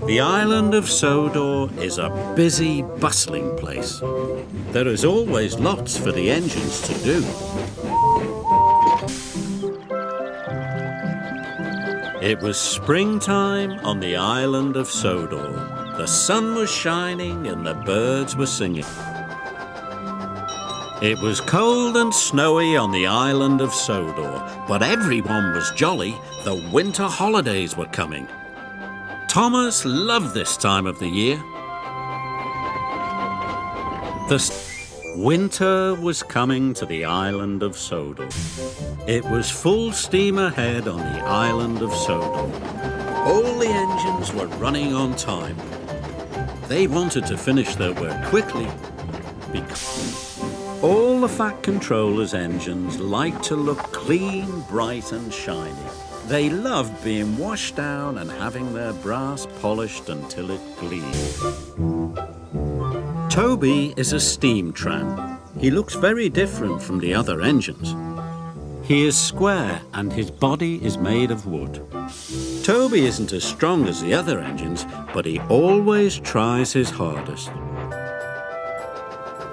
The island of Sodor is a busy, bustling place. There is always lots for the engines to do. It was springtime on the island of Sodor. The sun was shining and the birds were singing. It was cold and snowy on the island of Sodor, but everyone was jolly. The winter holidays were coming. Thomas loved this time of the year. Winter was coming to the island of Sodor. It was full steam ahead on the island of Sodor. All the engines were running on time. They wanted to finish their work quickly because all the Fat Controller's engines like to look clean, bright and shiny. They loved being washed down and having their brass polished until it gleamed. Toby is a steam tram. He looks very different from the other engines. He is square and his body is made of wood. Toby isn't as strong as the other engines, but he always tries his hardest.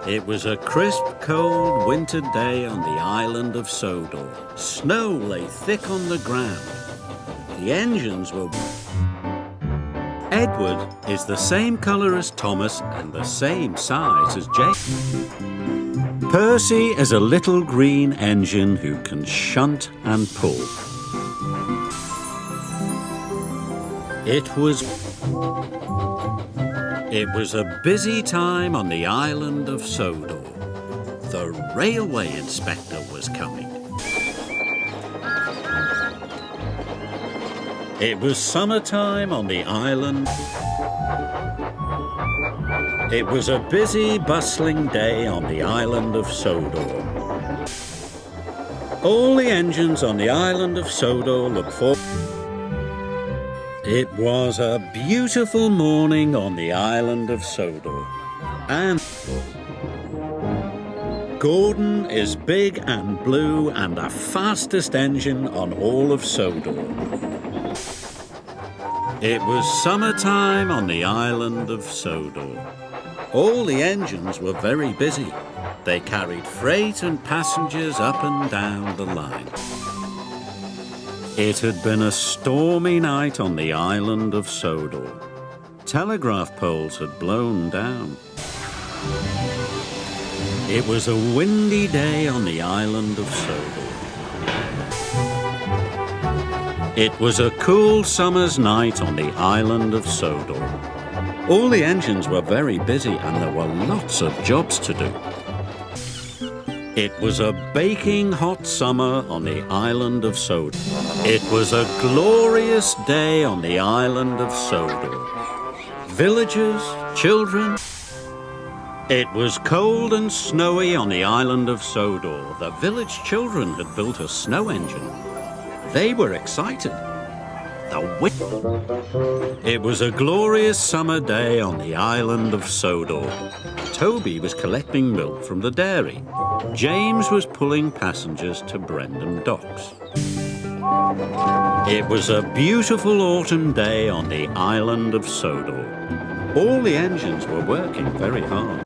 It was a crisp, cold winter day on the island of Sodor. Snow lay thick on the ground. The engines were... Edward is the same colour as Thomas and the same size as Jake. Percy is a little green engine who can shunt and pull. It was a busy time on the island of Sodor. The railway inspector was coming. It was summertime on the island. It was a busy, bustling day on the island of Sodor. All the engines on the island of Sodor looked forward. It was a beautiful morning on the island of Sodor. And Gordon is big and blue and the fastest engine on all of Sodor. It was summertime on the island of Sodor. All the engines were very busy. They carried freight and passengers up and down the line. It had been a stormy night on the island of Sodor. Telegraph poles had blown down. It was a windy day on the island of Sodor. It was a cool summer's night on the island of Sodor. All the engines were very busy and there were lots of jobs to do. It was a baking hot summer on the island of Sodor. It was a glorious day on the island of Sodor. Villagers, children. It was cold and snowy on the island of Sodor. The village children had built a snow engine. They were excited. It was a glorious summer day on the island of Sodor. Toby was collecting milk from the dairy. James was pulling passengers to Brendam Docks. It was a beautiful autumn day on the island of Sodor. All the engines were working very hard.